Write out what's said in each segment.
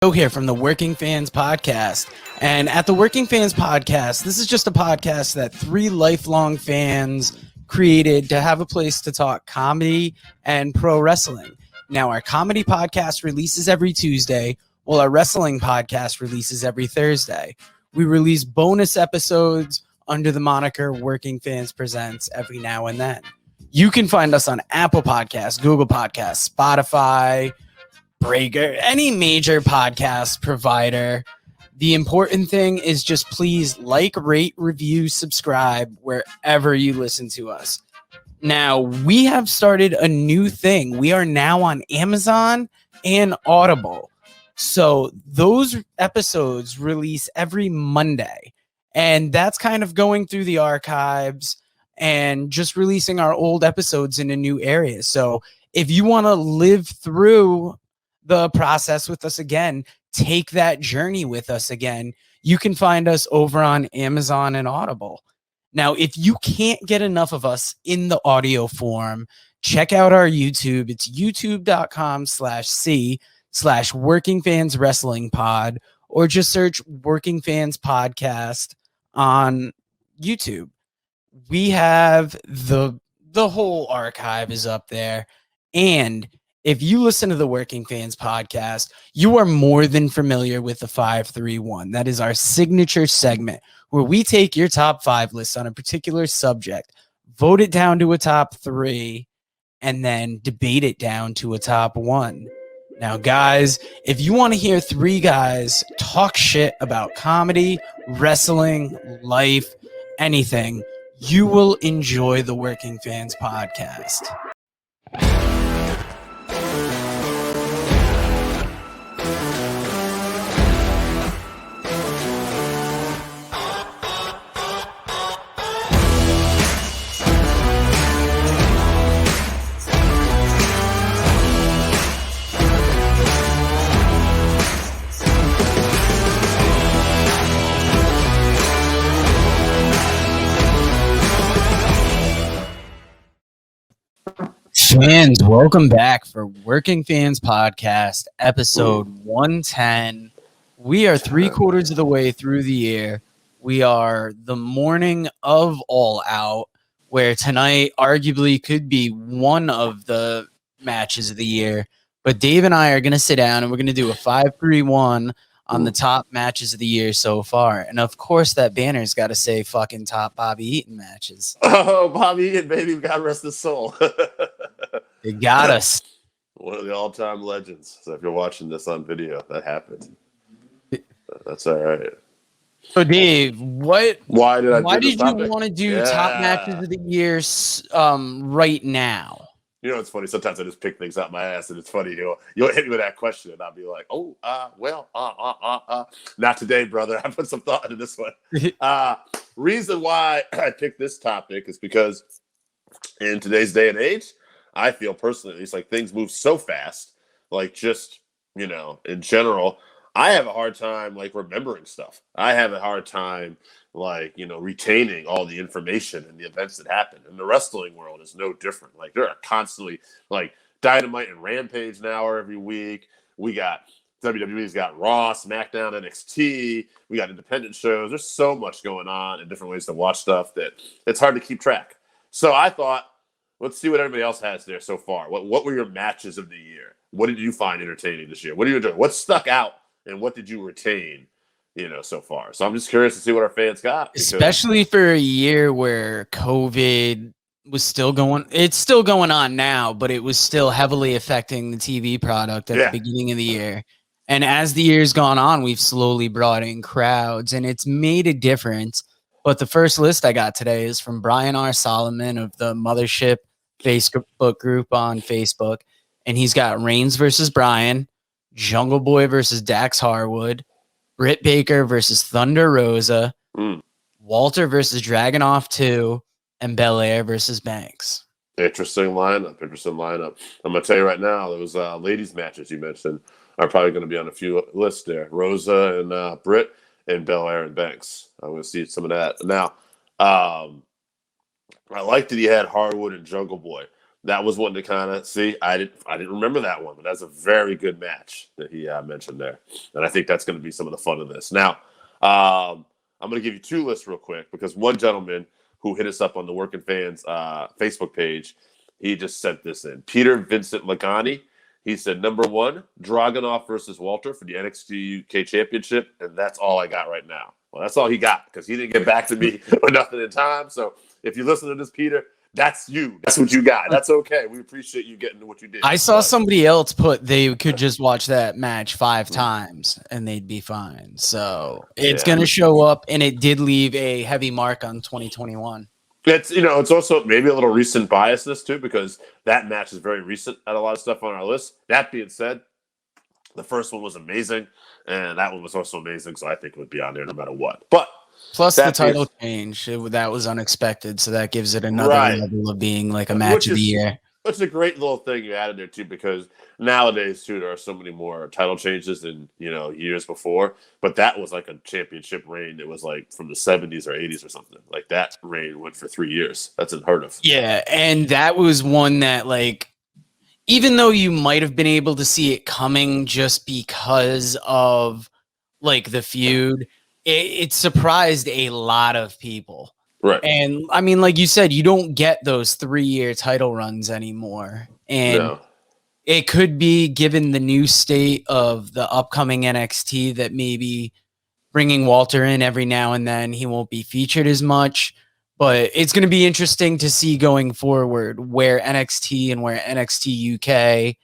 Here from the Working Fans Podcast. And at the Working Fans Podcast, this is just a podcast that three lifelong fans created to have a place to talk comedy and pro wrestling. Now, our comedy podcast releases every Tuesday, while our wrestling podcast releases every Thursday. We release bonus episodes under the moniker Working Fans Presents every now and then. You can find us on Apple Podcasts, Google Podcasts, Spotify, Breaker, any major podcast provider. The important thing is just please like, rate, review, subscribe wherever you listen to us. Now, we have started a new thing. We are now on Amazon and Audible. So those episodes release every Monday. And that's kind of going through the archives and just releasing our old episodes into new areas. So if you want to live through the process with us again, take that journey with us again, you can find us over on Amazon and Audible. Now, if you can't get enough of us in the audio form, check out our YouTube. It's youtube.com/C/Working Fans Wrestling Pod, or just search Working Fans Podcast on YouTube. We have the whole archive is up there. And if you listen to the Working Fans Podcast, you are more than familiar with the 531. That is our signature segment where we take your top 5 lists on a particular subject, vote it down to a top 3, and then debate it down to a top 1. Now, guys, if you want to hear 3 guys talk shit about comedy, wrestling, life, anything, you will enjoy the Working Fans Podcast. Fans, welcome back for Working Fans Podcast, episode 110. We are 3/4 of the way through the year. We are the morning of All Out, where tonight arguably could be one of the matches of the year. But Dave and I are going to sit down and we're going to do a 5-3-1 on the top matches of the year so far. And of course, that banner's got to say fucking top Bobby Eaton matches. Oh, Bobby Eaton, baby, God rest his soul. They got us. One of the all-time legends. So if you're watching this on video, that happened. That's all right. So, Dave, why did you want to do top matches of the year right now? You know, it's funny. Sometimes I just pick things out my ass, and it's funny. You'll hit me with that question, and I'll be like, not today, brother. I put some thought into this one. Reason why I picked this topic is because in today's day and age, I feel personally, at least, like things move so fast, like just, in general, I have a hard time like remembering stuff. I have a hard time retaining all the information and the events that happen. And the wrestling world is no different. Like there are constantly like Dynamite and Rampage now every week. We got WWE's got Raw, SmackDown, NXT. We got independent shows. There's so much going on and different ways to watch stuff that it's hard to keep track. So I thought, let's see what everybody else has there so far. What were your matches of the year? What did you find entertaining this year? What are you doing? What stuck out and what did you retain, so far? So I'm just curious to see what our fans got. Especially for a year where COVID was still going. It's still going on now, but it was still heavily affecting the TV product at the beginning of the year. And as the year's gone on, we've slowly brought in crowds and it's made a difference. But the first list I got today is from Brian R. Solomon of the Mothership Facebook group on Facebook. And he's got Reigns versus Bryan, Jungle Boy versus Dax Harwood, Britt Baker versus Thunder Rosa, Walter versus Dragunov 2, and Belair versus Banks. Interesting lineup. I'm going to tell you right now, those ladies matches you mentioned are probably going to be on a few lists there. Rosa and Britt and Belair and Banks. I'm going to see some of that. Now, I liked that he had Harwood and Jungle Boy. that was one to kind of see. I didn't remember that one, but that's a very good match that he mentioned there, and I think that's going to be some of the fun of this. Now, I'm going to give you two lists real quick because one gentleman who hit us up on the Working Fans Facebook page, he just sent this in. Peter Vincent Lagani. He said, number one, Dragunov versus Walter for the NXT UK Championship, and that's all I got right now. Well, that's all he got because he didn't get back to me with nothing in time. So if you listen to this, Peter, that's you. That's what you got. That's okay. We appreciate you getting what you did. I saw somebody else put they could just watch that match 5 times and they'd be fine. So it's going to show up, and it did leave a heavy mark on 2021. It's, it's also maybe a little recent biasness too, because that match is very recent at a lot of stuff on our list. That being said, the first one was amazing, and that one was also amazing, so I think it would be on there no matter what. But plus the title change, that was unexpected, so that gives it another level of being like a match of the year. Which is a great little thing you added there too, because nowadays too there are so many more title changes than years before. But that was like a championship reign that was like from the 70s or 80s or something. Like that reign went for 3 years. That's unheard of. Yeah, and that was one that, like, even though you might have been able to see it coming just because of like the feud, it surprised a lot of people. Right. And I mean, like you said, you don't get those 3-year title runs anymore. And it could be, given the new state of the upcoming NXT, that maybe bringing Walter in every now and then, he won't be featured as much. But it's going to be interesting to see going forward where NXT and where NXT UK,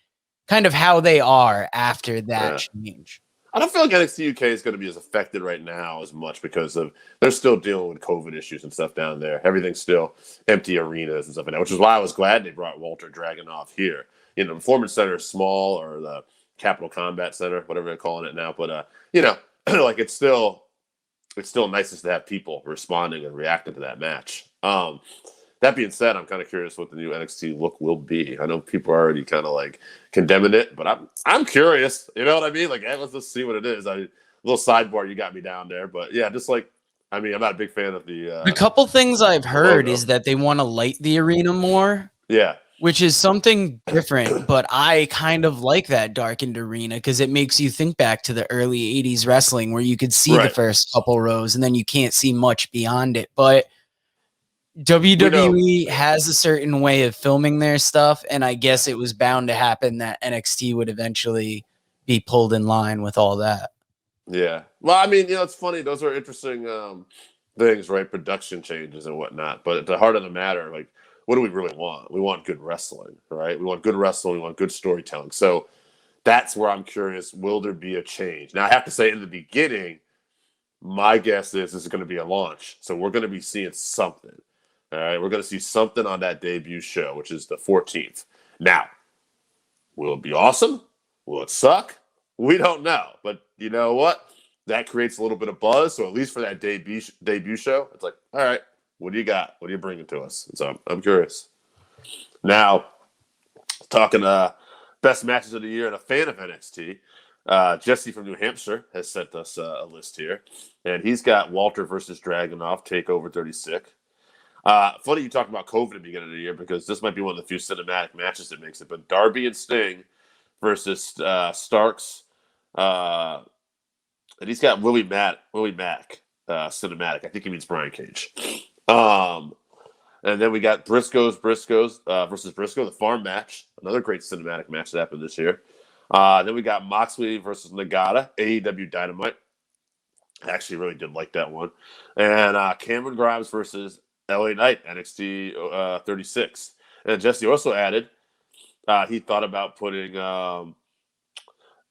kind of how they are after that change. I don't feel like NXT UK is going to be as affected right now as much because they're still dealing with COVID issues and stuff down there. Everything's still empty arenas and stuff like that, which is why I was glad they brought Walter Dragunov here. The Performance Center is small, or the Capital Combat Center, whatever they're calling it now. But like it's still nicest to have people responding and reacting to that match. That being said, I'm kind of curious what the new NXT look will be. I know people are already kind of like condemning it, but I'm curious. You know what I mean? Like, hey, let's just see what it is. Little sidebar, you got me down there, but yeah, just like, I mean, I'm not a big fan of the couple things I've heard is that they want to light the arena more. Yeah. Which is something different, but I kind of like that darkened arena because it makes you think back to the early 80s wrestling where you could see the first couple rows and then you can't see much beyond it. But WWE has a certain way of filming their stuff, and I guess it was bound to happen that NXT would eventually be pulled in line with all that. Yeah. Well, I mean, it's funny. Those are interesting things, right? Production changes and whatnot. But at the heart of the matter, like, what do we really want? We want good wrestling, right? We want good wrestling. We want good storytelling. So that's where I'm curious. Will there be a change? Now, I have to say, in the beginning, my guess is this is going to be a launch. So we're going to be seeing something. All right, we're going to see something on that debut show, which is the 14th. Now, will it be awesome? Will it suck? We don't know. But you know what? That creates a little bit of buzz. So at least for that debut show, it's like, all right, what do you got? What are you bringing to us? So I'm curious. Now, talking best matches of the year and a fan of NXT, Jesse from New Hampshire has sent us a list here. And he's got Walter versus Dragunov, TakeOver 36. Funny you talk about COVID at the beginning of the year because this might be one of the few cinematic matches that makes it. But Darby and Sting versus Starks, and he's got Willie Mack cinematic. I think he means Brian Cage. And then we got Briscoes versus Briscoe, the farm match, another great cinematic match that happened this year. Then we got Moxley versus Nagada, AEW Dynamite. I actually really did like that one. And Cameron Grimes versus LA Knight, NXT 36. And Jesse also added he thought about putting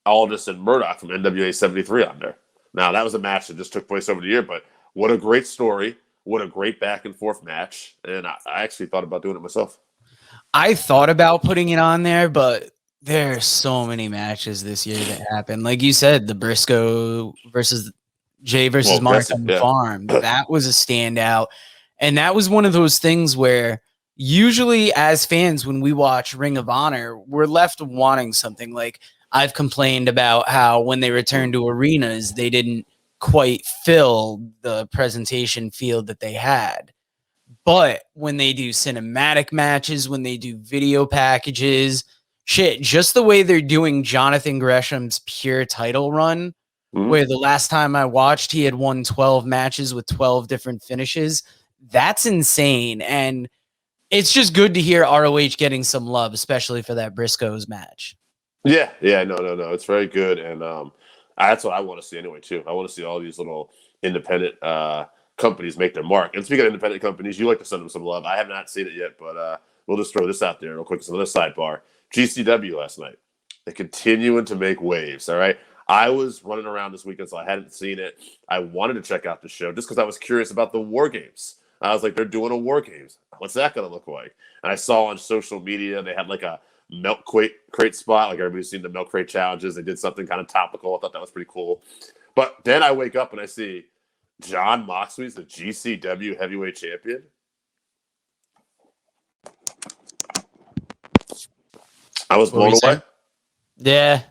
Aldis and Murdoch from NWA 73 on there. Now, that was a match that just took place over the year, but what a great story. What a great back-and-forth match. And I actually thought about doing it myself. I thought about putting it on there, but there are so many matches this year that happened. Like you said, the Briscoe versus Jay versus Mark on the farm. That was a standout. And that was one of those things where usually as fans, when we watch Ring of Honor, we're left wanting something. Like I've complained about how when they return to arenas, they didn't quite fill the presentation field that they had. But when they do cinematic matches, when they do video packages, shit, just the way they're doing Jonathan Gresham's pure title run, where the last time I watched, he had won 12 matches with 12 different finishes. That's insane. And it's just good to hear ROH getting some love, especially for that Briscoes match. Yeah, no. It's very good. And that's what I want to see anyway, too. I want to see all these little independent companies make their mark. And speaking of independent companies, you like to send them some love. I have not seen it yet, but we'll just throw this out there real quick. It's another sidebar. GCW last night. They're continuing to make waves, all right? I was running around this weekend, so I hadn't seen it. I wanted to check out the show just because I was curious about the War Games. I was like, they're doing a War Games. What's that going to look like? And I saw on social media they had like a milk crate spot. Like everybody's seen the milk crate challenges. They did something kind of topical. I thought that was pretty cool. But then I wake up and I see Jon Moxley's the GCW heavyweight champion. I was blown away. Yeah.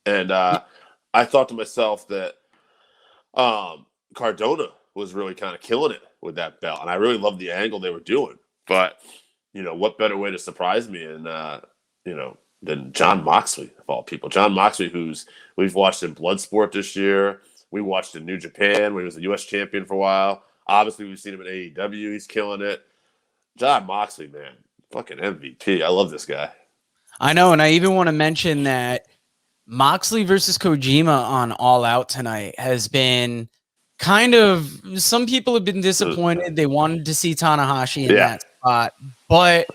And I thought to myself that Cardona was really kind of killing it with that belt. And I really loved the angle they were doing. But, what better way to surprise me than Jon Moxley, of all people. Jon Moxley, we've watched in Bloodsport this year. We watched in New Japan when he was the U.S. champion for a while. Obviously, we've seen him in AEW. He's killing it. Jon Moxley, man. Fucking MVP. I love this guy. I know, and I even want to mention that Moxley versus Kojima on All Out tonight has been kind of, some people have been disappointed. They wanted to see Tanahashi in that spot. But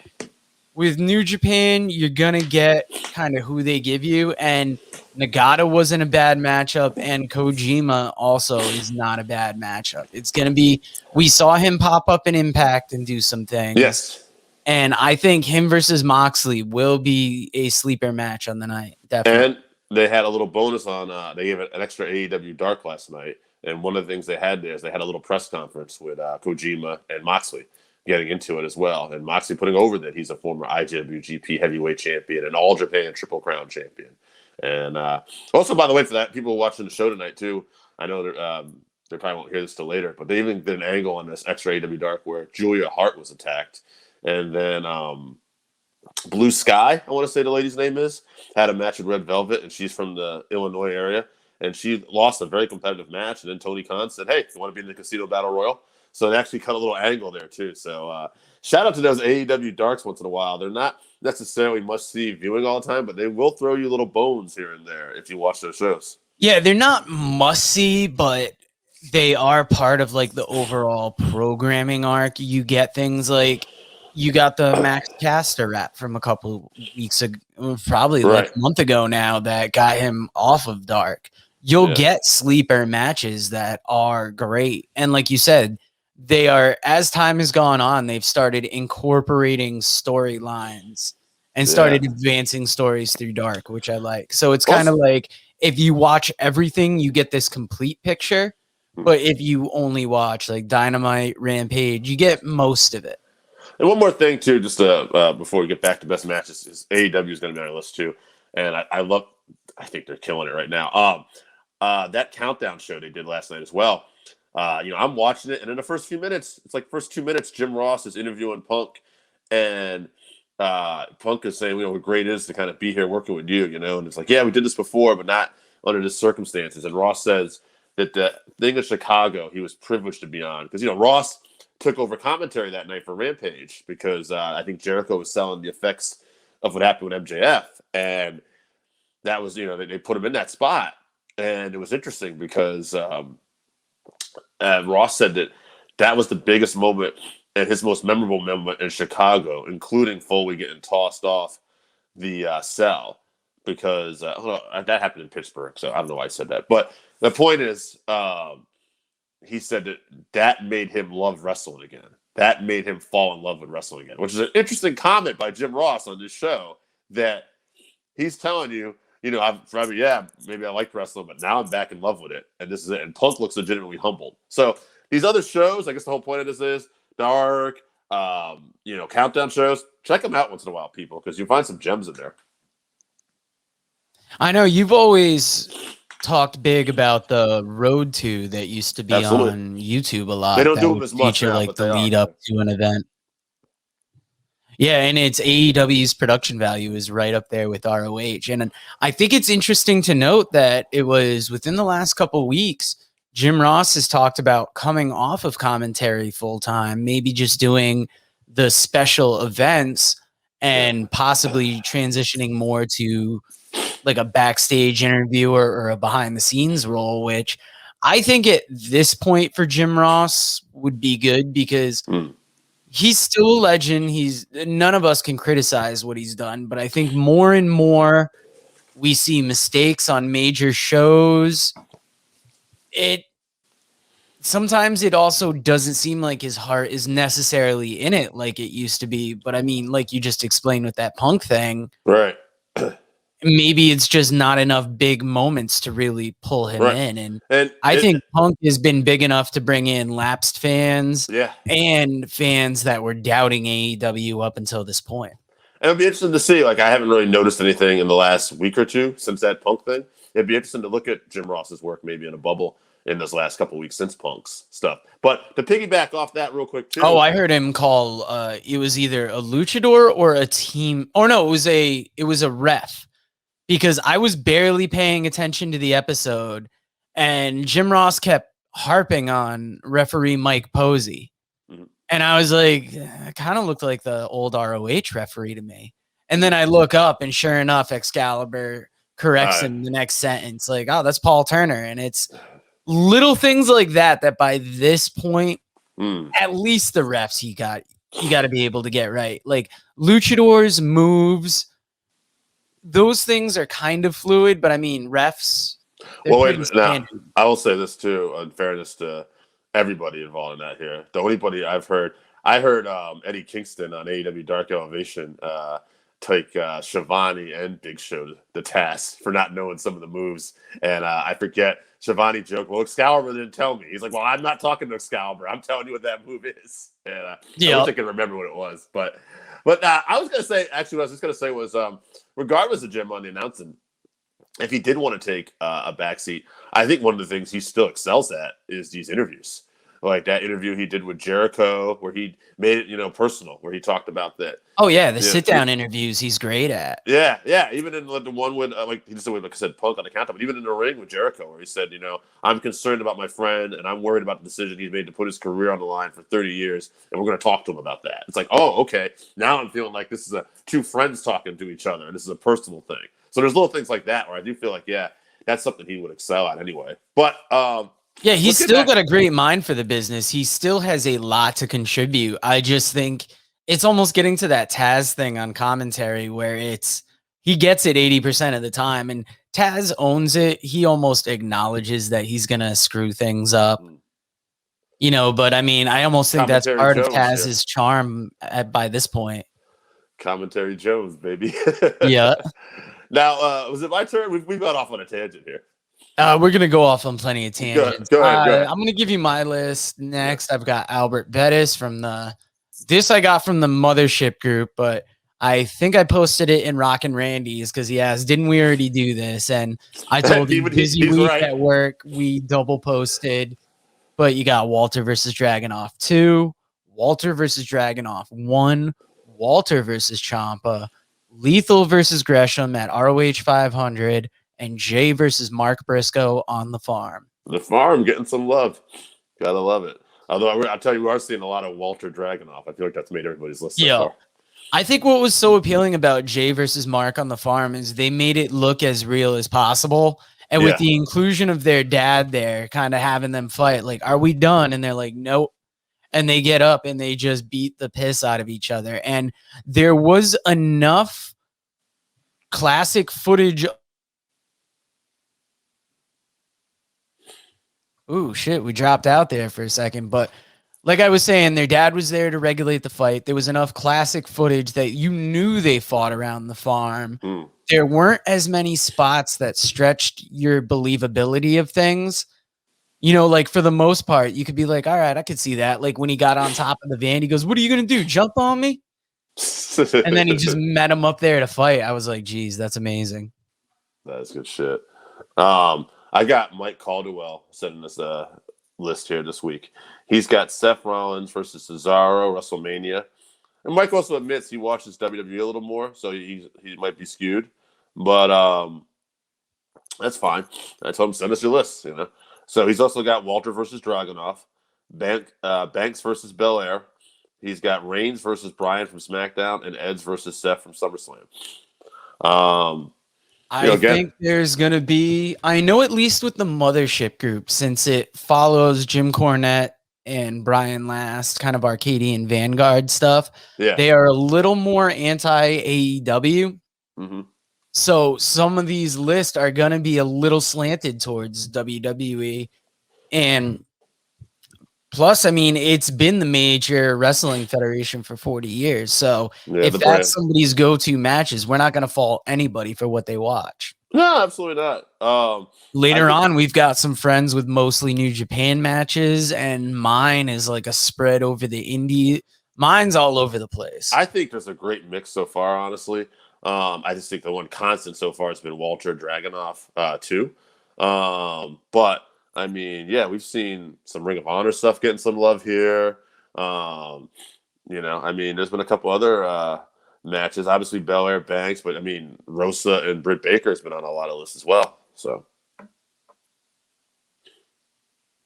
with New Japan, you're going to get kind of who they give you. And Nagada wasn't a bad matchup, and Kojima also is not a bad matchup. It's going to be, we saw him pop up in Impact and do some things. Yes. And I think him versus Moxley will be a sleeper match on the night. Definitely. And they had a little bonus on, they gave it an extra AEW Dark last night. And one of the things they had there is they had a little press conference with Kojima and Moxley getting into it as well. And Moxley putting over that he's a former IWGP heavyweight champion and All Japan Triple Crown champion. And also, by the way, for that, people watching the show tonight, too, I know they probably won't hear this till later, but they even did an angle on this extra AEW Dark where Julia Hart was attacked. And then Blue Sky, I want to say the lady's name is, had a match with Red Velvet, and she's from the Illinois area. And she lost a very competitive match. And then Tony Khan said, hey, you want to be in the Casino Battle Royal? So they actually cut a little angle there, too. So shout out to those AEW Darks once in a while. They're not necessarily must-see viewing all the time, but they will throw you little bones here and there if you watch those shows. Yeah, they're not must-see, but they are part of, like, the overall programming arc. You get things like, you got the Max Caster rap from a couple weeks ago, probably like a month ago now, that got him off of Dark. You'll get sleeper matches that are great. And like you said, they are, as time has gone on, they've started incorporating storylines and started advancing stories through Dark, which I like. So it's kind of like, if you watch everything, you get this complete picture. But if you only watch like Dynamite, Rampage, you get most of it. And one more thing, too, just before we get back to best matches, is AEW is going to be on our list, too. And I think they're killing it right now. That countdown show they did last night as well. I'm watching it, and in the first few minutes, it's like first 2 minutes, Jim Ross is interviewing Punk, and Punk is saying, what great it is to kind of be here working with you, and it's like, yeah, we did this before, but not under the circumstances. And Ross says that the thing in Chicago he was privileged to be on, because, Ross took over commentary that night for Rampage because I think Jericho was selling the effects of what happened with MJF, and that was, they put him in that spot. And it was interesting because Ross said that was the biggest moment and his most memorable moment in Chicago, including Foley getting tossed off the cell because that happened in Pittsburgh. So I don't know why I said that. But the point is, he said that made him love wrestling again. That made him fall in love with wrestling again, which is an interesting comment by Jim Ross on this show, that he's telling you, maybe I liked wrestling, but now I'm back in love with it. And this is it. And Punk looks legitimately humbled. So these other shows, I guess the whole point of this is Dark, countdown shows. Check them out once in a while, people, because you find some gems in there. I know you've always talked big about the road to that used to be on YouTube a lot. They don't that do would them as much feature now, like but the they lead are. up to an event. Yeah, and it's AEW's production value is right up there with ROH. And I think it's interesting to note that it was within the last couple of weeks, Jim Ross has talked about coming off of commentary full time, maybe just doing the special events and possibly transitioning more to like a backstage interviewer or a behind the scenes role, which I think at this point for Jim Ross would be good because he's still a legend. None of us can criticize what he's done, but I think more and more we see mistakes on major shows. Sometimes it also doesn't seem like his heart is necessarily in it like it used to be. But I mean, like you just explained with that Punk thing, right? Maybe it's just not enough big moments to really pull him in. And I think Punk has been big enough to bring in lapsed fans and fans that were doubting AEW up until this point. And it'll be interesting to see. Like, I haven't really noticed anything in the last week or two since that Punk thing. It'd be interesting to look at Jim Ross's work maybe in a bubble in those last couple of weeks since Punk's stuff. But to piggyback off that real quick too. Oh, I heard him call it was either a luchador or a team. Oh no, it was a ref. Because I was barely paying attention to the episode, and Jim Ross kept harping on referee Mike Posey. And I was like, it kind of looked like the old ROH referee to me. And then I look up, and sure enough, Excalibur corrects him in the next sentence. Like, oh, that's Paul Turner. And it's little things like that by this point, at least the refs you got to be able to get right. Like luchadors, moves, those things are kind of fluid, but I mean, refs. Well, wait a minute. Now, I will say this too, in fairness to everybody involved in that here. The only body I heard Eddie Kingston on AEW Dark Elevation take Shivani and Big Show to task for not knowing some of the moves. And I forget, Shivani joked, well, Excalibur didn't tell me. He's like, well, I'm not talking to Excalibur. I'm telling you what that move is. And I wish I could remember what it was. But I was going to say, actually, what I was just going to say was, regardless of Jim Monday announcing, if he did want to take a backseat, I think one of the things he still excels at is these interviews. Like that interview he did with Jericho, where he made it, personal, where he talked about that. Oh yeah, the sit-down interviews he's great at. Yeah. Even in the one with, he just like I said, Punk on the counter, but even in the ring with Jericho, where he said, I'm concerned about my friend, and I'm worried about the decision he's made to put his career on the line for 30 years, and we're going to talk to him about that. It's like, oh, okay, now I'm feeling like this is two friends talking to each other, and this is a personal thing. So there's little things like that where I do feel like, that's something he would excel at anyway. But yeah, he's still got a great mind for the business. He still has a lot to contribute. I just think it's almost getting to that Taz thing on commentary where he gets it 80% of the time, and Taz owns it. He almost acknowledges that he's going to screw things up, but I mean, I almost think that's part of Taz's charm by this point. Commentary Jones, baby. Yeah. Now, was it my turn? We've got off on a tangent here. We're going to go off on plenty of tangents. Go ahead. I'm going to give you my list. Next, I've got Albert Bettis this I got from the Mothership group, but I think I posted it in Rockin' Randy's because he asked, didn't we already do this? And I told him busy week at work, we double posted, but you got Walter versus Dragunov 2, Walter versus Dragunov 1, Walter versus Ciampa, Lethal versus Gresham at ROH 500, and Jay versus Mark Briscoe on the farm. The farm getting some love. Gotta love it. Although I'll tell you, we are seeing a lot of Walter Dragunov. I feel like that's made everybody's list so far. I think what was so appealing about Jay versus Mark on the farm is they made it look as real as possible. And with the inclusion of their dad there, kind of having them fight, like, are we done? And they're like, nope. And they get up and they just beat the piss out of each other. And there was enough classic footage. Ooh, shit, we dropped out there for a second. But like I was saying, their dad was there to regulate the fight. There was enough classic footage that you knew they fought around the farm. There weren't as many spots that stretched your believability of things. Like for the most part, you could be like, all right, I could see that. Like when he got on top of the van, he goes, what are you going to do? Jump on me? And then he just met him up there to fight. I was like, geez, that's amazing. That's good shit. I got Mike Caldwell sending us a list here this week. He's got Seth Rollins versus Cesaro, WrestleMania. And Mike also admits he watches WWE a little more, so he might be skewed. But that's fine. I told him, send us your list, you know. So he's also got Walter versus Dragunov, Banks versus Belair. He's got Reigns versus Bryan from SmackDown, and Edge versus Seth from SummerSlam. I think there's going to be, I know at least with the Mothership group, since it follows Jim Cornette and Brian Last, kind of Arcadian Vanguard stuff, they are a little more anti-AEW. Mm-hmm. So some of these lists are going to be a little slanted towards WWE. And plus, I mean, it's been the major wrestling federation for 40 years. So if that's somebody's go-to matches, we're not going to fault anybody for what they watch. No, absolutely not. Later on, we've got some friends with mostly New Japan matches, and mine is like a spread over the indie. Mine's all over the place. I think there's a great mix so far, honestly. I just think the one constant so far has been Walter Dragunov, too. But I mean, yeah, we've seen some Ring of Honor stuff getting some love here. You know, I mean, there's been a couple other matches. Obviously, Belair, Banks, but I mean, Rosa and Britt Baker has been on a lot of lists as well. So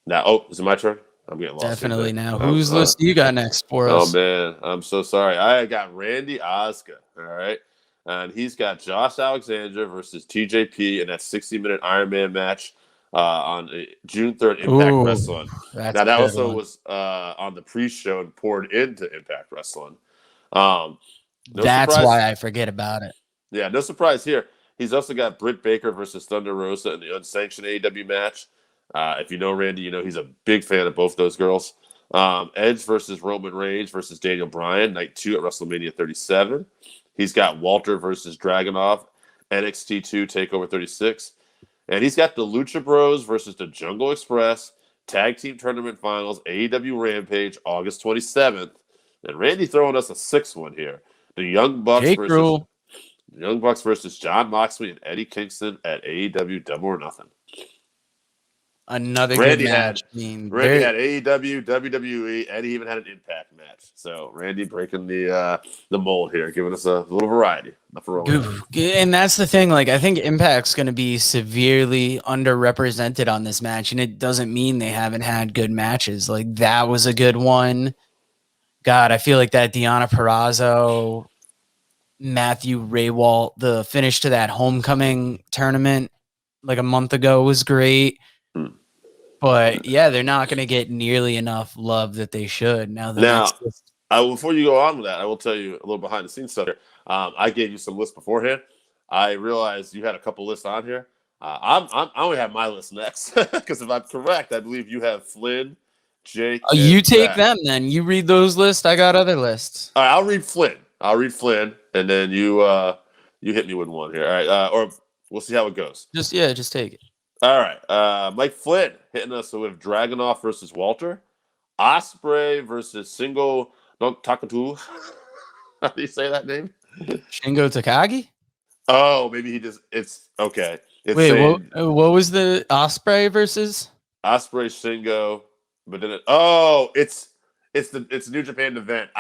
now, is it my turn? I'm getting lost. Definitely now. Whose list do you got next for us? Oh man, I'm so sorry. I got Randy Asuka. All right. And he's got Josh Alexander versus TJP in that 60-minute Iron Man match on June 3rd, Impact Wrestling. Now, that also was on the pre-show and poured into Impact Wrestling. That's why I forget about it. Yeah, no surprise here. He's also got Britt Baker versus Thunder Rosa in the unsanctioned AEW match. If you know Randy, you know he's a big fan of both those girls. Edge versus Roman Reigns versus Daniel Bryan, night 2 at WrestleMania 37. He's got Walter versus Dragunov, NXT 2 TakeOver 36. And he's got the Lucha Bros versus the Jungle Express, Tag Team Tournament Finals, AEW Rampage, August 27th. And Randy throwing us a 6th one here. The Young Bucks versus John Moxley and Eddie Kingston at AEW Double or Nothing. Another good match. Randy had AEW, WWE, and he even had an Impact match. So Randy breaking the mold here, giving us a little variety. And that's the thing. Like, I think Impact's going to be severely underrepresented on this match, and it doesn't mean they haven't had good matches. Like, that was a good one. God, I feel like that Deonna Purrazzo, Matthew Raywalt, the finish to that Homecoming tournament like a month ago was great. But yeah, they're not going to get nearly enough love that they should. Before you go on with that, I will tell you a little behind the scenes stuff here. I gave you some lists beforehand. I realized you had a couple lists on here. I only have my list next because if I'm correct, I believe you have Flynn, Jake. You take them then. You read those lists. I got other lists. All right, I'll read Flynn, and then you hit me with one here. All right, or we'll see how it goes. Just take it. All right, Mike Flynn hitting us with Dragunov versus Walter, Ospreay versus Shingo Takatu. How do you say that name? Shingo Takagi? Oh, maybe it's okay. Wait, what was the Ospreay versus? Ospreay Shingo, but then it's the New Japan event.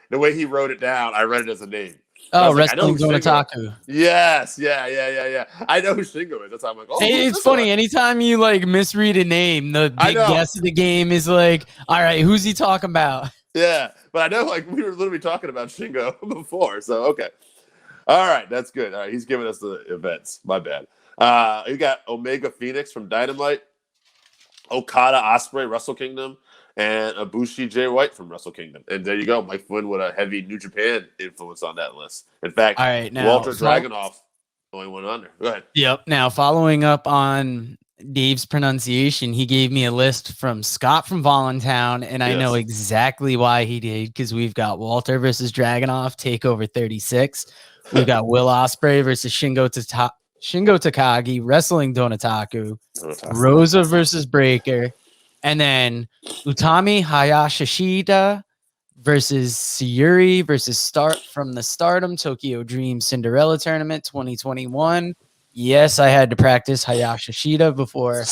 The way he wrote it down, I read it as a name. Oh, Wrestling Donataku. Yes, yeah. I know who Shingo is. That's how I'm like, it's funny. Anytime you like misread a name, the big guess of the game is like, all right, who's he talking about? Yeah, but I know like we were literally talking about Shingo before, so okay. All right, that's good. All right, he's giving us the events. My bad. You got Omega Phoenix from Dynamite, Okada Ospreay Wrestle Kingdom, and Ibushi Jay White from Wrestle Kingdom. And there you go. Mike Flynn with a heavy New Japan influence on that list. In fact, Walter Dragunov only went under. Go ahead. Yep. Now, following up on Dave's pronunciation, he gave me a list from Scott from Voluntown, and I know exactly why he did, because we've got Walter versus Dragunov, TakeOver 36. We've got Will Ospreay versus Shingo Takagi, Wrestling Donataku, Rosa versus Breaker, and then Utami Hayashishida versus Sayuri versus from the Stardom Tokyo Dream Cinderella Tournament 2021. Yes, I had to practice Hayashi Shida before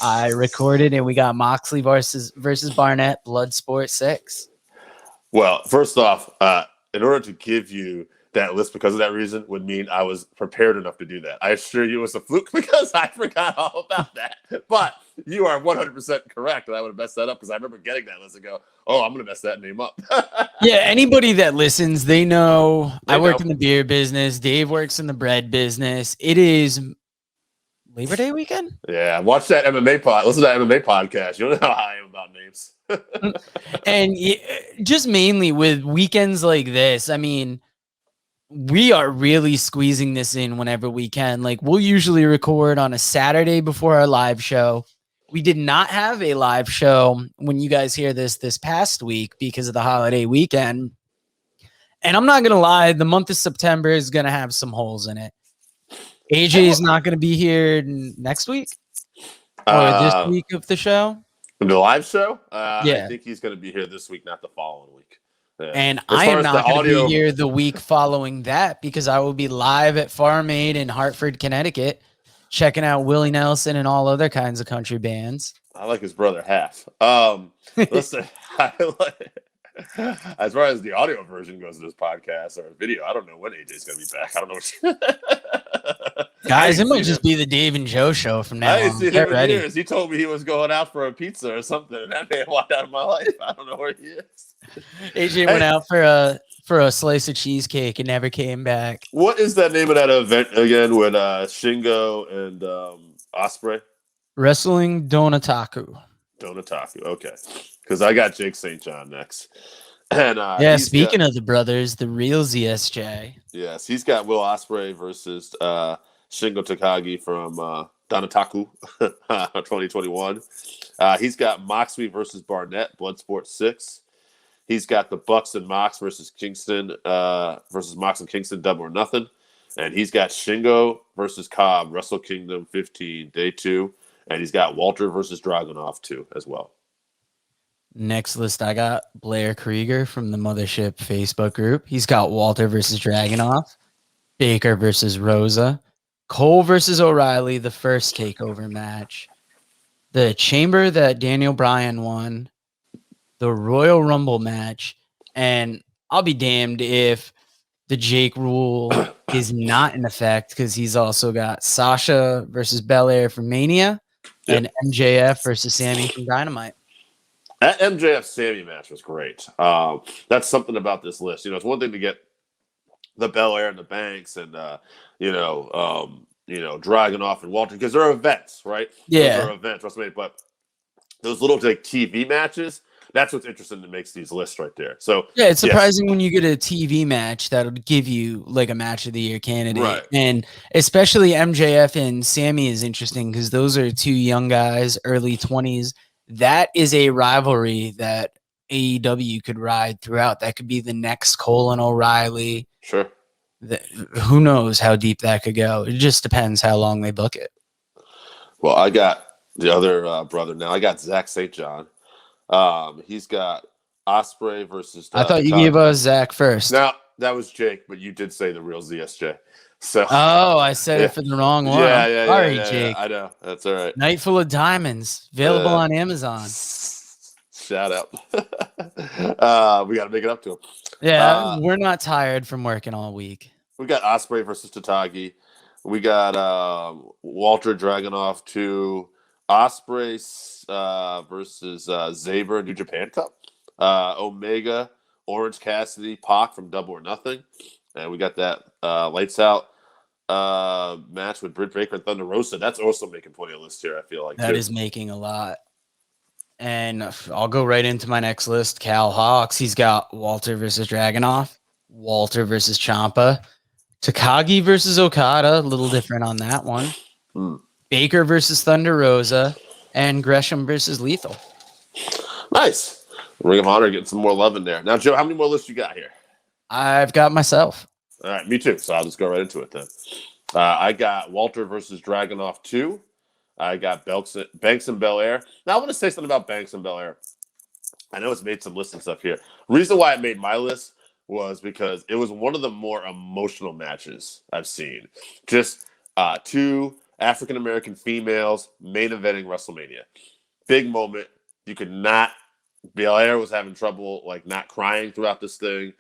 I recorded, and we got Moxley versus Barnett, Bloodsport 6. Well, first off, in order to give you that list because of that reason would mean I was prepared enough to do that. I assure you it was a fluke because I forgot all about that. But you are 100% correct, and I would have messed that up because I remember getting that list and go, oh, I'm going to mess that name up. Yeah, anybody that listens, they know I work in the beer business. Dave works in the bread business. It is Labor Day weekend? Yeah, watch that MMA pod. Listen to that MMA podcast. You don't know how I am about names. And just mainly with weekends like this, I mean, we are really squeezing this in whenever we can. Like, we'll usually record on a Saturday before our live show. We did not have a live show when you guys hear this past week because of the holiday weekend. And I'm not going to lie, the month of September is going to have some holes in it. AJ is not going to be here next week or this week of the show. The live show? Yeah. I think he's going to be here this week, not the following week. Yeah. And I am not going to be here the week following that because I will be live at Farm Aid in Hartford, Connecticut, checking out Willie Nelson and all other kinds of country bands. I like his brother half. Listen, as far as the audio version goes of this podcast or video, I don't know when AJ's going to be back. I don't know. Guys, it might just be the Dave and Joe show from now on. I ain't seen him in years. He told me he was going out for a pizza or something, and that man walked out of my life. I don't know where he is. AJ went out for a slice of cheesecake and never came back. What is that name of that event again with Shingo and Ospreay? Wrestling Donataku. Donataku, okay. Because I got Jake St. John next. And speaking of the brothers, the real ZSJ. Yes, he's got Will Ospreay versus Shingo Takagi from Donataku 2021. He's got Moxley versus Barnett, Bloodsport 6. He's got the Bucks and Mox versus Kingston versus Mox and Kingston, Double or Nothing. And he's got Shingo versus Cobb, Wrestle Kingdom 15, Day 2. And he's got Walter versus Dragunov 2 as well. Next list, I got Blair Krieger from the Mothership Facebook group. He's got Walter versus Dragunov, Baker versus Rosa, Cole versus O'Reilly, the first takeover match, the chamber that Daniel Bryan won, the Royal Rumble match, and I'll be damned if the Jake rule is not in effect because he's also got Sasha versus Belair from Mania and MJF versus Sammy from Dynamite. That MJF Sammy match was great. That's something about this list. It's one thing to get the Belair and the Banks and Dragunov and Walter because they're events, right? Yeah, those are events, WrestleMania. But those little like TV matches, that's what's interesting that makes these lists right there. So yeah, it's surprising when you get a TV match that'll give you like a match of the year candidate, right? And especially MJF and Sammy is interesting because those are two young guys, early 20s. That is a rivalry that AEW could ride throughout. That could be the next Cole and O'Reilly. Sure. Who knows how deep that could go? It just depends how long they book it. Well, I got the other brother now. I got Zach St. John. He's got Ospreay versus. I thought you gave us Zach first. Now that was Jake, but you did say the real ZSJ. So. Oh, I said it for the wrong one. Yeah. Sorry, Jake. I know. That's all right. Night Full of Diamonds, available on Amazon. Shout out. We got to make it up to him. Yeah, we're not tired from working all week. We got Ospreay versus Tatagi. We got Walter Dragunov 2. Ospreay versus Zaber New Japan Cup. Omega, Orange Cassidy, Pac from Double or Nothing. And we got that Lights Out match with Britt Baker and Thunder Rosa. That's also making plenty of lists here, I feel like. That is making a lot. And I'll go right into my next list. Cal Hawks. He's got Walter versus Dragunov, Walter versus Ciampa, Takagi versus Okada. A little different on that one. Baker versus Thunder Rosa, and Gresham versus Lethal. Nice. Ring of Honor getting some more love in there. Now, Joe, how many more lists you got here? I've got myself. All right, me too. So I'll just go right into it then. I got Walter versus Dragunov 2. I got Banks and Belair. Now, I want to say something about Banks and Belair. I know it's made some lists and stuff here. Reason why it made my list was because it was one of the more emotional matches I've seen. Just Two African-American females main eventing WrestleMania. Big moment. You could not. Belair was having trouble, like, not crying throughout this thing.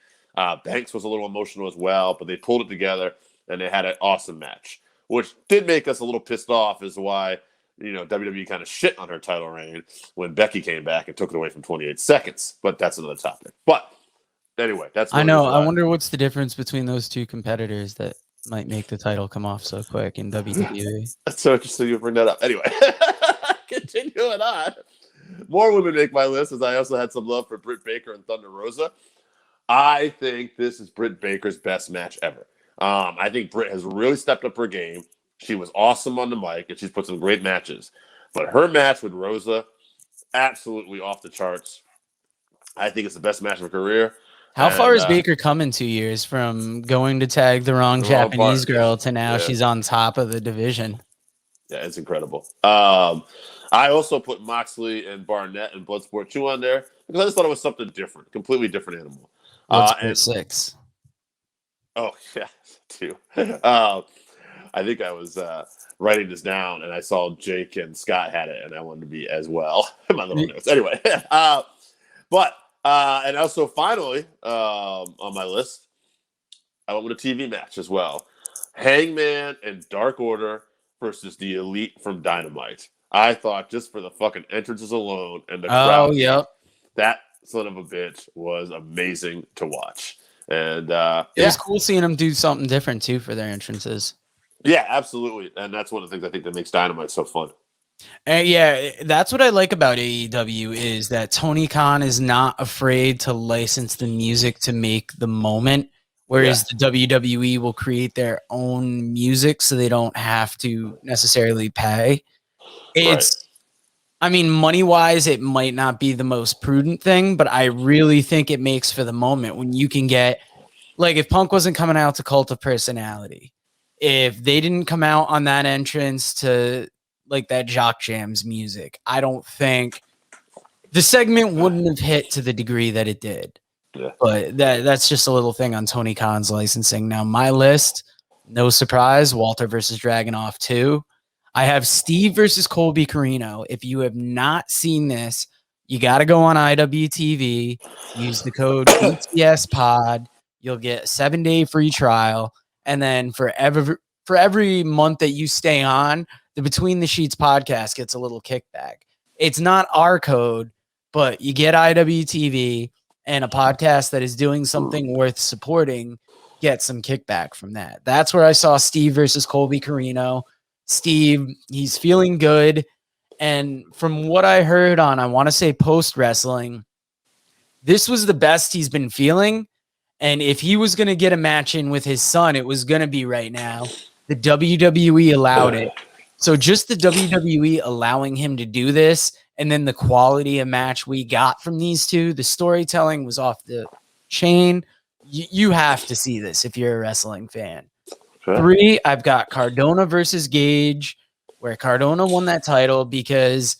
Banks was a little emotional as well, but they pulled it together and they had an awesome match, which did make us a little pissed off as to why, WWE kind of shit on her title reign when Becky came back and took it away from 28 seconds. But that's another topic. But anyway, that's I know. I wonder what's the difference between those two competitors that might make the title come off so quick in WWE. That's so interesting you bring that up. Anyway, continuing on. More women make my list, as I also had some love for Britt Baker and Thunder Rosa. I think this is Britt Baker's best match ever. I think Britt has really stepped up her game. She was awesome on the mic, and she's put some great matches. But her match with Rosa, absolutely off the charts. I think it's the best match of her career. How far has Baker come in 2 years from going to tag the wrong Japanese girl to now she's on top of the division? Yeah, it's incredible. I also put Moxley and Barnett and Bloodsport 2 on there because I just thought it was something different, completely different animal. Bloodsport 6. Oh, yeah, 2. I think I was writing this down, and I saw Jake and Scott had it, and I wanted to be as well in my little notes. Anyway, and also finally on my list, I went with a TV match as well. Hangman and Dark Order versus the Elite from Dynamite. I thought just for the fucking entrances alone and the crowd, that son of a bitch was amazing to watch. And it was cool seeing them do something different too for their entrances. Yeah, absolutely. And that's one of the things I think that makes Dynamite so fun. And yeah, that's what I like about AEW is that Tony Khan is not afraid to license the music to make the moment. Whereas the WWE will create their own music so they don't have to necessarily pay. I mean, money-wise, it might not be the most prudent thing, but I really think it makes for the moment when you can get, like, if Punk wasn't coming out to Cult of Personality, if they didn't come out on that entrance to, like, that Jock Jams music, I don't think the segment wouldn't have hit to the degree that it did. Yeah. But that's just a little thing on Tony Khan's licensing. Now, my list, no surprise, Walter versus Dragunov 2. I have Steve versus Colby Carino. If you have not seen this, you got to go on IWTV, use the code BTSPOD. You'll get a 7-day free trial. And then for every month that you stay on, the Between the Sheets podcast gets a little kickback. It's not our code, but you get IWTV, and a podcast that is doing something worth supporting gets some kickback from that. That's where I saw Steve versus Colby Carino. Steve, he's feeling good. And from what I heard on, I want to say post-wrestling, this was the best he's been feeling. And if he was going to get a match in with his son, it was going to be right now. The WWE allowed it. So just the WWE allowing him to do this, and then the quality of match we got from these two, the storytelling was off the chain. You have to see this if you're a wrestling fan. Sure. 3, I've got Cardona versus Gage, where Cardona won that title because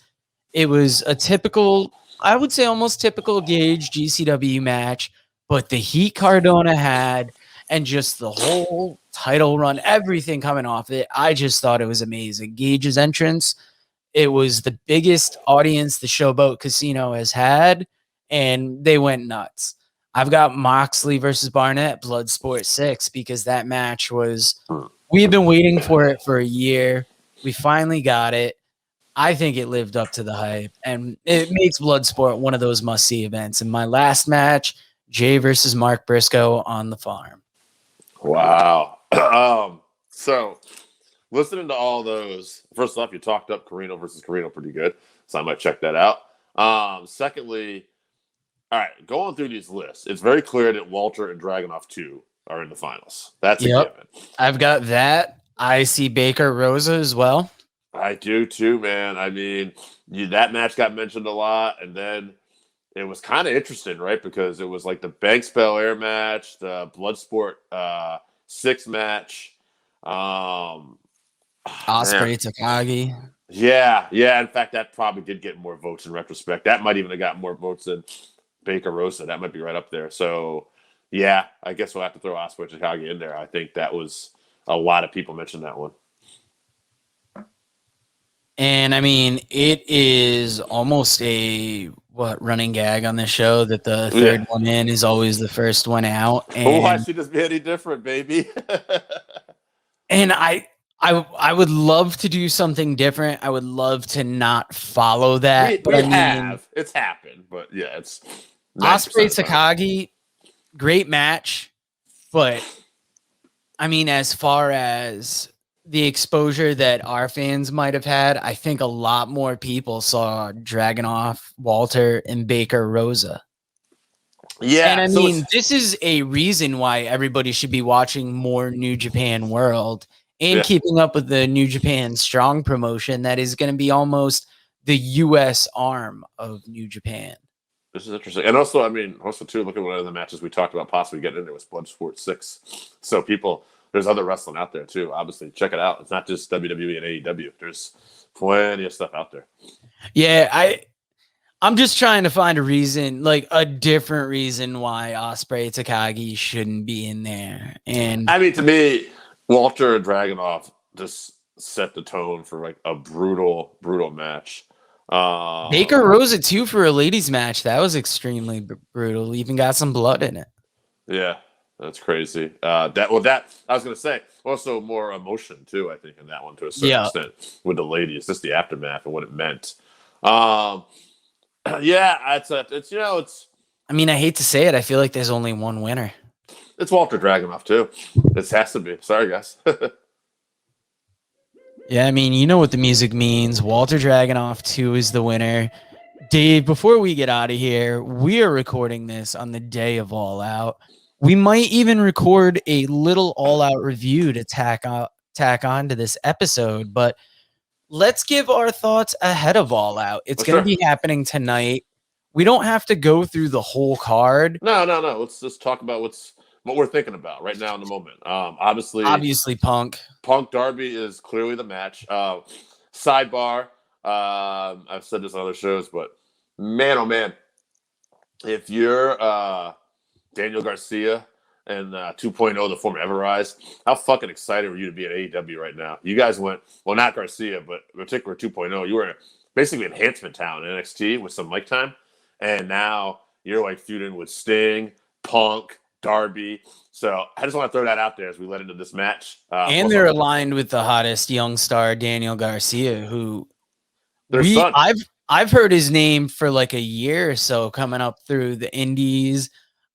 it was a typical, I would say almost typical Gage GCW match, but the heat Cardona had and just the whole title run, everything coming off it, I just thought it was amazing. Gage's entrance, it was the biggest audience the Showboat Casino has had, and they went nuts. I've got Moxley versus Barnett, Bloodsport 6, because that match was, we've been waiting for it for a year. We finally got it. I think it lived up to the hype, and it makes Bloodsport one of those must-see events. And my last match, Jay versus Mark Briscoe on the farm. Wow. So listening to all those, first off, you talked up Carino versus Carino pretty good, so I might check that out. Secondly, all right, going through these lists, it's very clear that Walter and Dragunov 2 are in the finals. That's a given. I've got that. I see Baker Rosa as well. I do too, man. I mean, that match got mentioned a lot, and then it was kind of interesting, right? Because it was like the Banks Belair match, the Bloodsport 6 match. Osprey Takagi. Yeah. In fact, that probably did get more votes in retrospect. That might even have got more votes than Baker Rosa. That might be right up there. So, yeah, I guess we'll have to throw Osprey Takagi in there. I think that was a lot of people mentioned that one. And I mean, it is almost a running gag on the show that the third Yeah. one in is always the first one out. But why And should this be any different, baby? and I would love to do something different. I would love to not follow that. But we I mean, have. It's happened, but yeah, it's 90% Osprey of the time. Takagi, great match. But I mean, as far as the exposure that our fans might have had, I think a lot more people saw Dragunov, Walter, and Baker Rosa. And Yeah, I so mean, this is a reason why everybody should be watching more New Japan World and yeah, keeping up with the New Japan Strong promotion that is going to be almost the US arm of New Japan. this is interesting. And also, I mean, also too, look at one of the matches we talked about possibly getting into was Bloodsport 6. So people, there's other wrestling out there too. Obviously, check it out. It's not just WWE and AEW. There's plenty of stuff out there. Yeah, I'm just trying to find a reason, like a different reason why Osprey Takagi shouldn't be in there. And I mean, to me, Walter and Dragunov just set the tone for like a brutal, brutal match. Baker Rosa too for a ladies match. That was extremely brutal. Even got some blood in it. Yeah, that's crazy. That I was gonna say also more emotion too. I think in that one to a certain extent with the ladies, just the aftermath and what it meant. Yeah, it's. I mean, I hate to say it. I feel like there's only one winner. It's Walter Dragunov too. This has to be. Sorry, guys. Yeah, I mean, you know what the music means. Walter Dragunov 2 is the winner. Dave, before we get out of here, we are recording this on the day of All Out. We might even record a little All Out review to tack on to this episode, but let's give our thoughts ahead of All Out. It's going to be happening tonight. We don't have to go through the whole card. No. Let's just talk about what we're thinking about right now in the moment. Obviously Punk Darby is clearly the match. Sidebar. I've said this on other shows, but man, oh man, if you're Daniel Garcia and 2.0, the former Everrise, how fucking excited were you to be at AEW right now? You guys went, well, not Garcia, but in particular 2.0. You were basically enhancement talent in NXT with some mic time, and now you're like feuding with Sting, Punk, Darby. So I just want to throw that out there as we let into this match. And they're aligned with the hottest young star, Daniel Garcia, who son. I've heard his name for like a year or so coming up through the indies.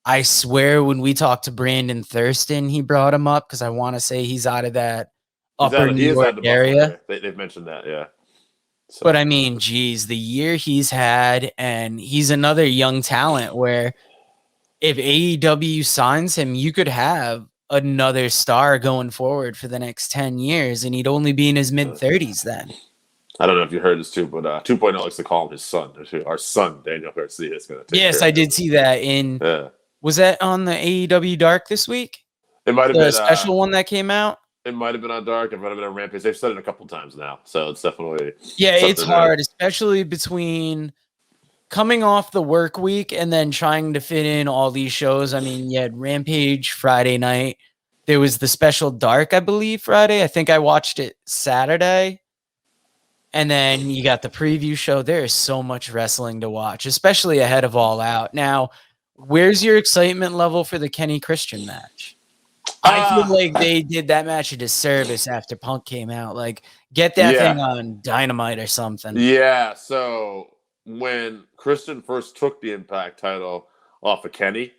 I swear when we talked to Brandon Thurston, he brought him up because I want to say he's out of that upper New York area. They've mentioned that, yeah. So. But I mean, geez, the year he's had, and he's another young talent where if AEW signs him, you could have another star going forward for the next 10 years, and he'd only be in his mid-30s then. I don't know if you heard this too, but 2.0 likes to call him his son. Our son, Daniel Garcia, is going to take Yes, I did see that. Was that on the AEW Dark this week? It might have been a special one that came out. It might have been on Dark. It might have been on Rampage. They've said it a couple times now, so it's definitely it's hard, especially between coming off the work week and then trying to fit in all these shows. I mean, you had Rampage Friday night. There was the special Dark, I believe, Friday. I think I watched it Saturday. And then you got the preview show. There is so much wrestling to watch, especially ahead of All Out. Now, where's your excitement level for the Kenny Christian match? I feel like they did that match a disservice after Punk came out. Like, get that thing on Dynamite or something. Yeah, so when Christian first took the Impact title off of Kenny,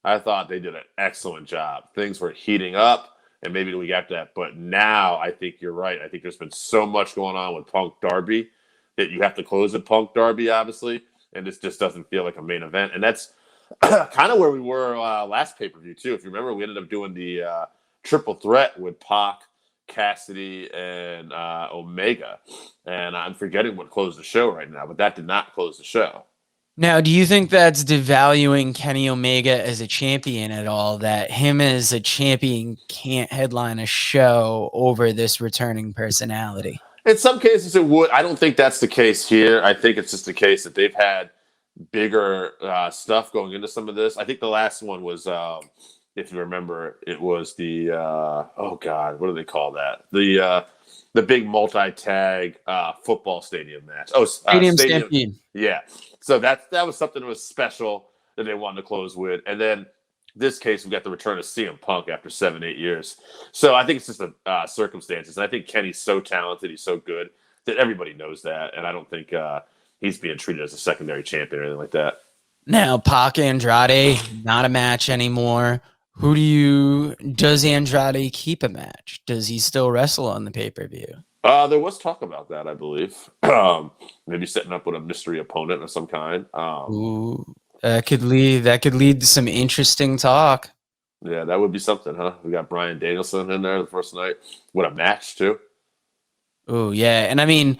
I thought they did an excellent job. Things were heating up, and maybe we got that. But now I think you're right. I think there's been so much going on with Punk Darby that you have to close with Punk Darby, obviously, and this just doesn't feel like a main event. And that's kind of where we were last pay-per-view, too. If you remember, we ended up doing the triple threat with Pac, Cassidy, and Omega. And I'm forgetting what closed the show right now, but that did not close the show. Now, do you think that's devaluing Kenny Omega as a champion at all, that him as a champion can't headline a show over this returning personality? In some cases, it would. I don't think that's the case here. I think it's just the case that they've had bigger stuff going into some of this. I think the last one was, if you remember, it was the, what do they call that? the big multi-tag football stadium match. Oh, Stadium Stampede. Yeah. So that was something that was special that they wanted to close with. And then this case, we got the return of CM Punk after 7-8 years. So I think it's just the circumstances. And I think Kenny's so talented, he's so good that everybody knows that. And I don't think he's being treated as a secondary champion or anything like that. Now, Pac Andrade, not a match anymore. Does Andrade keep a match? Does he still wrestle on the pay-per-view? There was talk about that, I believe. Maybe setting up with a mystery opponent of some kind. Ooh, that could lead to some interesting talk. Yeah, that would be something, huh? We got Bryan Danielson in there the first night with a match too. Oh yeah, and I mean,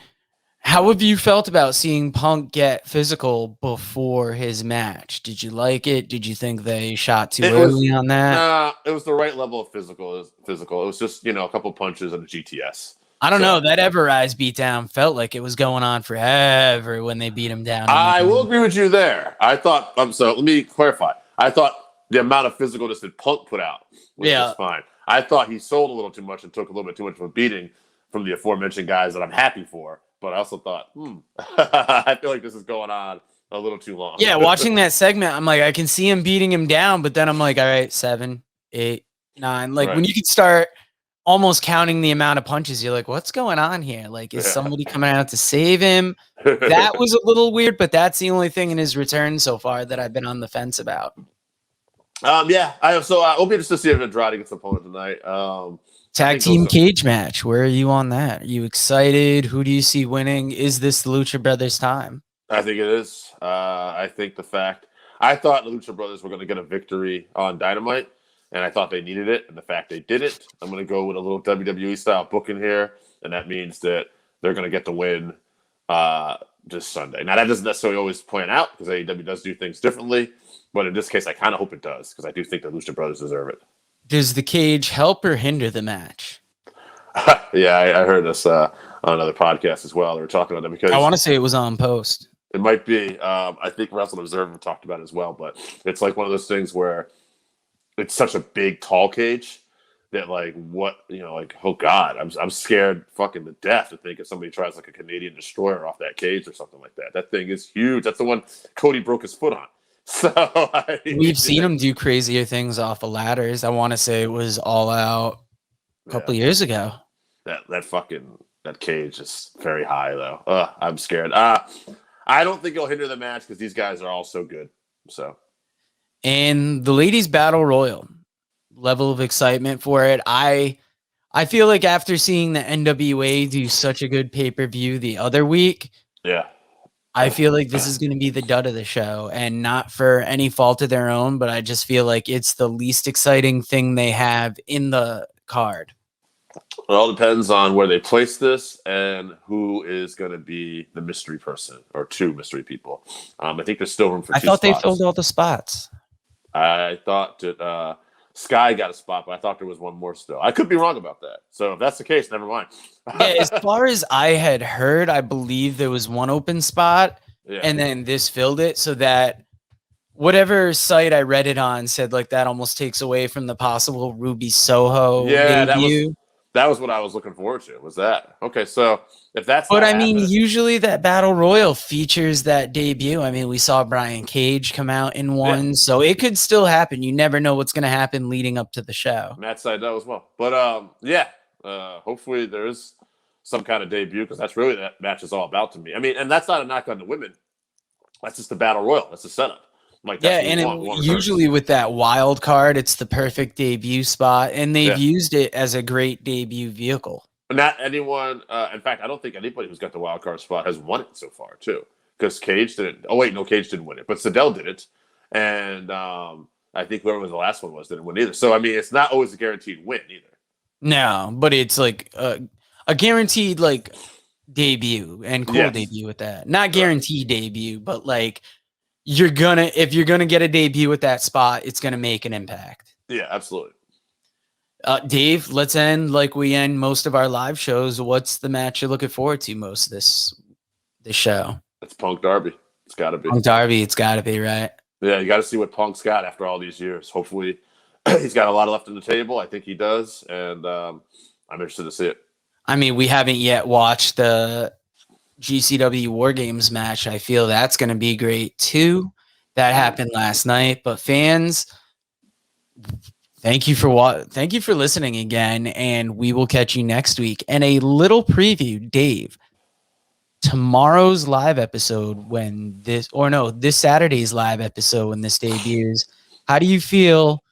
how have you felt about seeing Punk get physical before his match? Did you like it? Did you think they shot too early on that? Nah, it was the right level of physical. It was just, a couple punches and a GTS. I don't know. That Everrise beatdown felt like it was going on forever when they beat him down. I will agree with you there. I thought, so let me clarify. I thought the amount of physicalness that Punk put out was just fine. I thought he sold a little too much and took a little bit too much of a beating from the aforementioned guys that I'm happy for. But I also thought, I feel like this is going on a little too long. Yeah, watching that segment, I'm like, I can see him beating him down, but then I'm like, all right, 7, 8, 9. Like when you could start almost counting the amount of punches, you're like, what's going on here? Like, is somebody coming out to save him? That was a little weird, but that's the only thing in his return so far that I've been on the fence about. I'll be interested to see if Andrade gets an opponent tonight. Tag team cage match. Where are you on that? Are you excited? Who do you see winning? Is this the Lucha Brothers time? I think it is. I think I thought the Lucha Brothers were going to get a victory on Dynamite, and I thought they needed it. And the fact they didn't, I'm going to go with a little WWE style booking here, and that means that they're going to get the win this Sunday. Now that doesn't necessarily always point out because AEW does do things differently, but in this case, I kind of hope it does because I do think the Lucha Brothers deserve it. Does the cage help or hinder the match? Yeah, I heard this on another podcast as well. They were talking about that because I want to say it was on Post. It might be. I think Wrestling Observer talked about it as well, but it's like one of those things where it's such a big, tall cage that, oh God, I'm scared fucking to death to think if somebody tries like a Canadian destroyer off that cage or something like that. That thing is huge. That's the one Cody broke his foot on. So we've seen him do crazier things off of ladders. I want to say it was All Out a couple years ago. That cage is very high though. I'm scared. I don't think it'll hinder the match because these guys are all so good. So, and the ladies' battle royal, level of excitement for it. I feel like after seeing the NWA do such a good pay-per-view the other week, I feel like this is going to be the dud of the show, and not for any fault of their own, but I just feel like it's the least exciting thing they have in the card. It all depends on where they place this and who is going to be the mystery person or two mystery people. I think there's still room for two spots. They filled all the spots. I thought that Sky got a spot, but I thought there was one more still. I could be wrong about that. So if that's the case, never mind. As far as I had heard, I believe there was one open spot, and then this filled it, so that whatever site I read it on said like that almost takes away from the possible Ruby Soho debut. That was what I was looking forward to. Was that okay? So if that's, but I mean, usually that battle royal features that debut. I mean, we saw Brian Cage come out in one, so it could still happen. You never know what's going to happen leading up to the show. Matt said that as well, but hopefully there is some kind of debut because that's really that match is all about to me. I mean, and that's not a knock on the women. That's just the battle royal. That's the setup. Usually with that wild card, it's the perfect debut spot, and they've used it as a great debut vehicle. Not anyone. In fact, I don't think anybody who's got the wild card spot has won it so far, too. Because Cage didn't. Oh wait, no, Cage didn't win it, but Sydal did it, and I think whoever was the last one didn't win either. So I mean, it's not always a guaranteed win either. No, but it's like a guaranteed like debut and cool debut with that. Not guaranteed debut, but like. If you're gonna get a debut at that spot, it's gonna make an impact. Yeah, absolutely. Dave, let's end like we end most of our live shows. What's the match you're looking forward to most this show? It's Punk Darby. It's got to be. Punk Darby. It's got to be, right? Yeah, you got to see what Punk's got after all these years. Hopefully, he's got a lot left on the table. I think he does, and I'm interested to see it. I mean, we haven't yet watched the GCW War Games match. I feel that's going to be great too. That happened last night. But fans, thank you for listening again, and we will catch you next week. And a little preview, Dave. Tomorrow's live episode this Saturday's live episode when this debuts. How do you feel?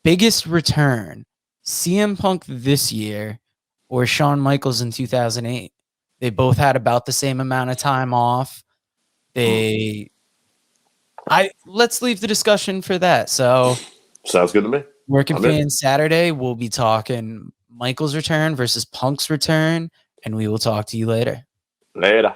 Biggest return, CM Punk this year or Shawn Michaels in 2008? They both had about the same amount of time off. Let's leave the discussion for that. So sounds good to me. Working Fans Saturday, we'll be talking Michaels' return versus Punk's return, and we will talk to you later. Later.